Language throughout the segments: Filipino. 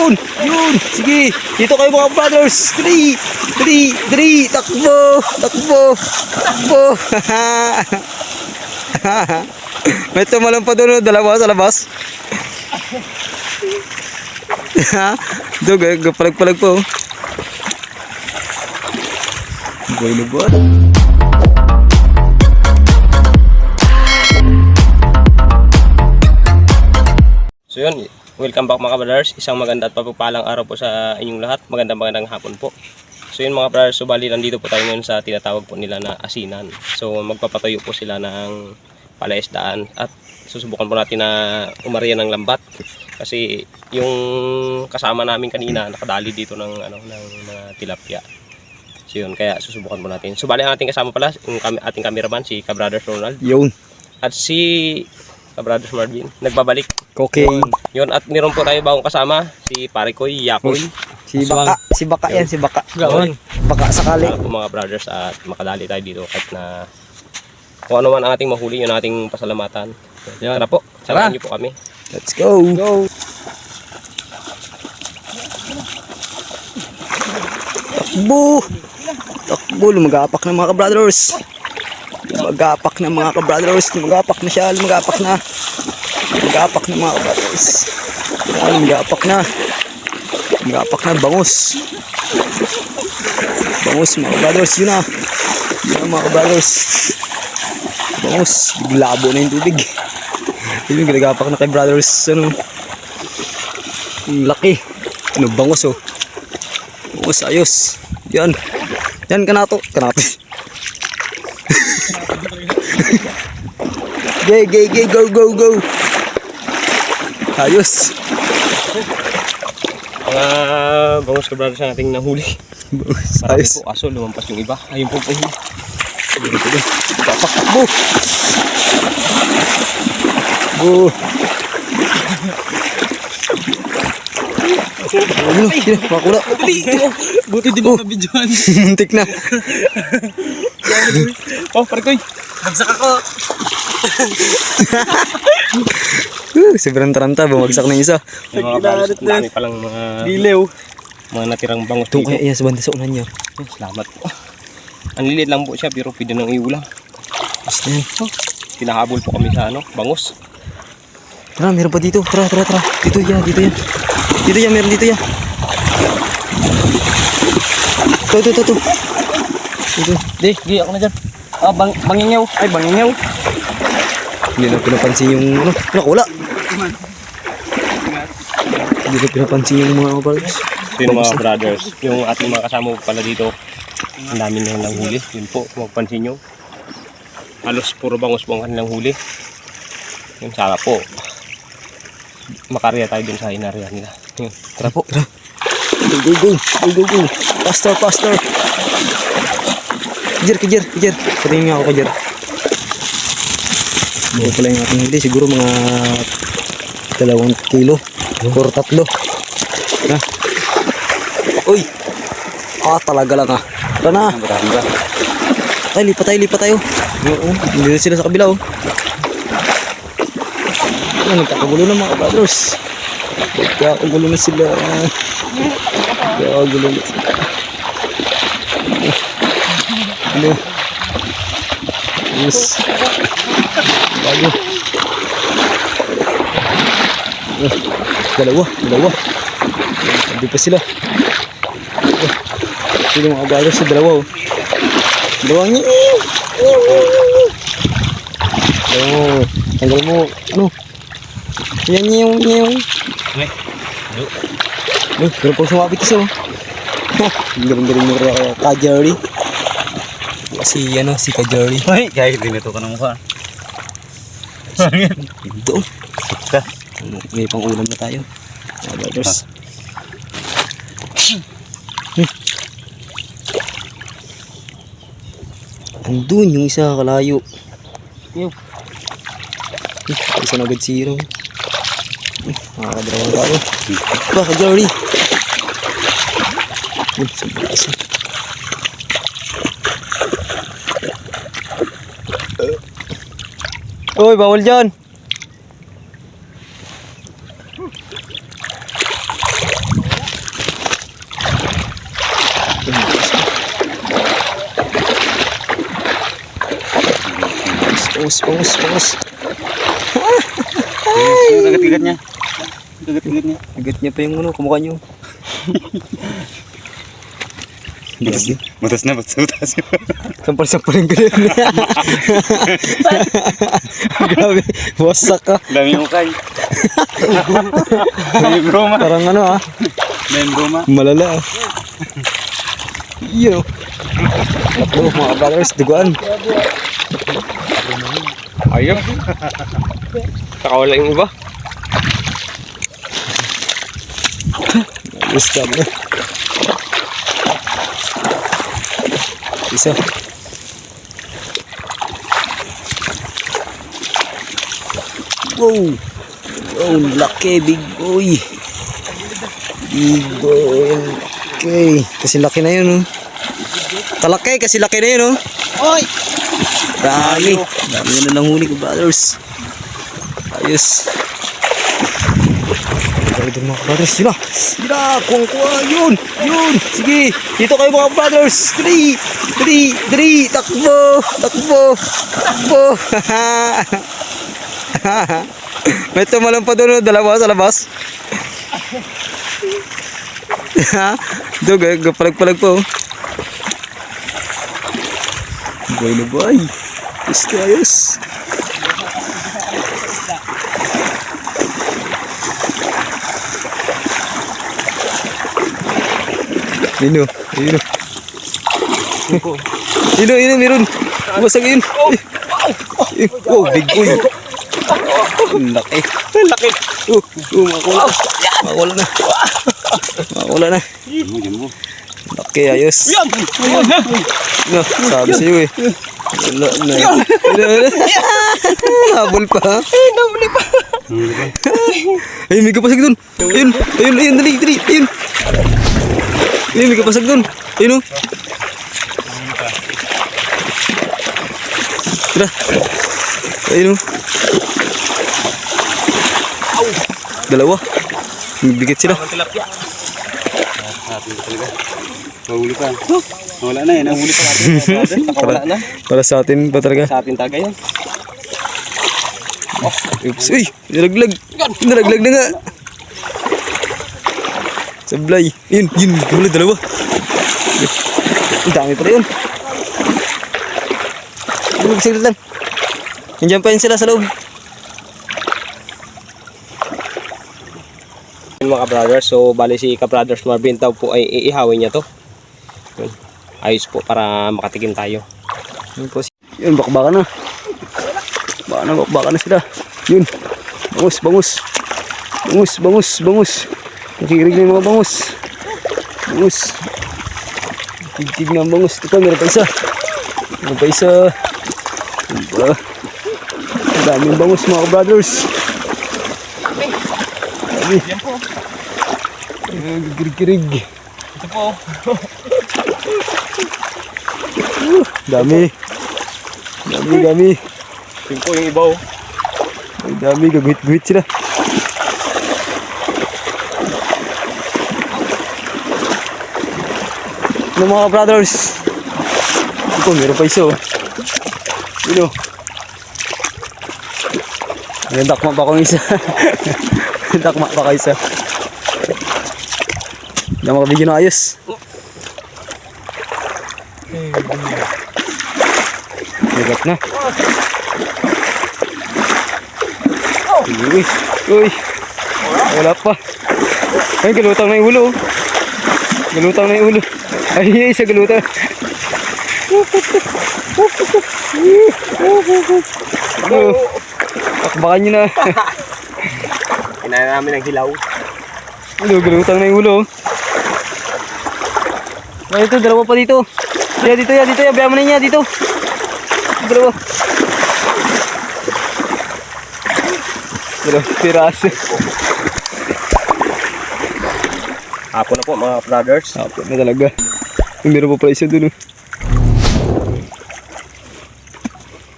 Yun! Yun! Sige! Dito kayo mga brothers! Dali! Takbo! May tumalon pa doon, dalawa sa labas. Doon, palag-palag po. Buhay. So yun, welcome back mga brothers. Isang maganda at pagpapalang araw po sa inyong lahat. Magandang hapon po. So yun mga brothers, so bali nandito po tayo ngayon sa tinatawag po nila na asinan. So magpapatayo po sila ng palaisdaan at susubukan po natin na umariya ng lambat. Kasi yung kasama namin kanina nakadali dito ng mga tilapia. So yun, kaya susubukan po natin. So bali ang ating kasama pala, yung ating cameraman si Kabrothers Ronald. Yun. At si Kabrothers Marvin, nagbabalik. Okay. Yun, at meron po tayo bagong kasama, si Parikoy, Yakoy. Si Baka yan, si Baka. Gawin. Baka sakali. Po mga brothers at makadali tayo dito kahit na kung ano man ang ating mahuli, yun ating pasalamatan. Yun. Tara po, samahan niyo po kami. Let's go. Takbo, lumagapak na mga kabrothers. Lumagapak na mga kabrothers. Lumagapak na siya, lumagapak na mga kabrothers. Lumagapak na, bangus mga kabrothers. Yun na mga kabrothers. Bangus, labo na yung tubig. Yun, ginagapak na kay brothers. Ang laki. Bangus oh. Bangus, ayos. Yan kanato. Gay, go. Ayos. Mga bangus ka brothers ang ating nahuli. Ayos. Po, aso, lumampas yung iba. Ayun po. Takbo. Makula. Buti di ba nabidyoan? Muntik na. Oh, Parikoy. Bagsak ako. Sobrang taranta, bumagsak na isa. Yung mga brothers, ang dami palang mga Dilew. mga natirang bangus Ito dito. kaya iya sa banda sa unan niya. Salamat po. Ang lilit lang po siya pero pwede nang iulam. Basta yan. Pinahabol po kami sa bangus. Tara, meron pa dito. Tara. Dito yan. Meron dito yan. Ito. Di ako na dyan. Bangingaw. Ay, bangingaw. Hindi na pinapansin yung nakula. Hindi na pinapansin yung mga brothers. So yun mga brothers, yung ating mga kasama pala dito, ang dami na nilang huli. Yun po, kung magpansin nyo, halos puro bangus po ang kanilang huli. Yung sana po, makarya tayo dun sa inarya nila. Yun, tara po. Go. Faster. Kejar. Patingin nga ako, kejar. Ito pala yung ating huli. Siguro mga 2 kilo. Or 3. Ha? Uy! Talaga lang ah. Tara na. Ay, lipat tayo. Hindi na sila sa kabila oh. Nagkakagulo na mga brothers. Nagkakagulo na sila. Ano? Yes. Bago. Dalawa. Hindi pa sila. Sila mga brothers sa dalawa oh. Dalawang niya. Tanggal mo. Ano? Yan yung. Pero pag sumabit isa oh. Galing mo kaya ka-Jerry. Si ka-Jerry. Ay, kahit dinito ka ng mukha. Ito. May pang ulam na tayo. Mga brothers. Andun yung isa kalayo. Isa na agad sirong. Makakadrawang tayo. Ka-Jerry. Sa bakas. Uy, bawal dyan. Bangus. Kagat-kagat niya. Kagat-kagat niya. Bigat niya pa yung ano, kumukha niyo. Butas na. Sampal yung ganun. Grabe, wasak ka. Dami yung kay. May broma. Parang ano ah, May broma. malala ah. Iyo. Tatlo mga brothers, duguan. Ayun. Nakawala yung iba. Ayos ka na. Isa. Wow. Oh, laki, big boy. Big boy. Okay. Kasi laki na yun, oh. Talakay, kasi laki na yun, oh. Oy! Dami. Dami na lang huli ko, brothers. Ayos. Ay, doon mga brothers. Yun na. Kuha. Yun. Sige. Dito kayo mga brothers. Dali. Takbo. May tumalon pa doon. Dalawa sa labas. Doon, palag po. Boy. Ayos. Ino, meron. Basag yun. Oh, big boy. Laki. Makakula na. Laki, ayos. No, sabi sa'yo eh. Wala na. Habol pa. Ay, may kapasag dun. Ayun, dali. Ayun, may kapasag dun. Ayun, oh. Tara. Ayun, oh. Dalawa. Bigit sila. Mahuli pa. Wala na yan. Nahuli pa natin. Nakawala na. Para sa atin ba talaga? Sa atin tagay yan. Oops. Uy, nalaglag na nga. Sablay. Yun. Wala, dalawa. Ang dami pala yun. Saglit lang. Nandiyan pa yun sila sa loob. Mga brothers, so bali si ka-brothers Marvin daw po ay iihawin niya to. Yun. Ayos po para makatikim tayo. Yun, bakbaka na. Bakbaka na sila. Yun. Bangus. Nakikirig na yung mga bangus. Tigtig na ang bangus. Ito, meron pa isa. Diba? Ang daming bangus mga brothers. Dami. Yan po. Kirig. Ito po. Dami. Yun po yung ibaw. Ang dami, gaguhit-guhit sila. Ano mga brothers? Ito, meron pa isa, oh. Yun, oh. Ayan, dakma pa akong isa. Dakma pa ka isa. Hindi ako makabigyan ng ayos. Ligat na. Uy. Wala pa. Ay, galutang na yung ulo. Ay, isa galutang. Takbakan nyo na. Kinain namin ng hilaw. Galutang na yung ulo. Ay, ito, dalawa pa dito. Dito. Bayan mo na niya, dito. Dalawa piraso. Hapon na po mga brothers. Hapon na talaga. Meron pa pala isa dun.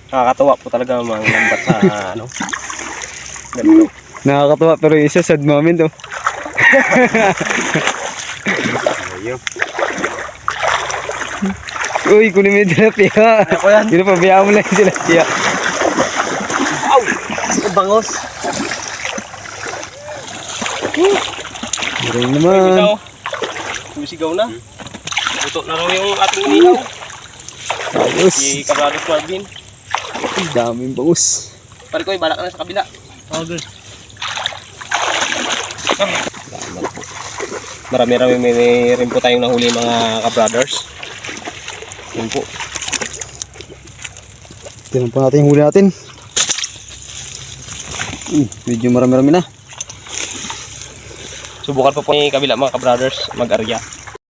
Nakakatawa po talaga mga lambat sa ano. Ganito. Nakakatawa pero yung isa sad moment, oh. Ayun. Uy, kunin mo yung tilapia. Ako yan. Pabayaan mo lang yung tilapia. bangos. Meron naman. Ikaw. Sumisigaw na. Luto na raw yung ating inihaw. Ayos. Si Cabrales Marvin. Daming bangus. Pare ko, balak na sa kabila. Okay. Marami-rami may rin po tayong nahuli mga ka-brothers. Yun po. Tingnan po natin yung huli natin. Medyo marami-rami na. Subukan po po ni kabila mga ka-brothers mag-arya.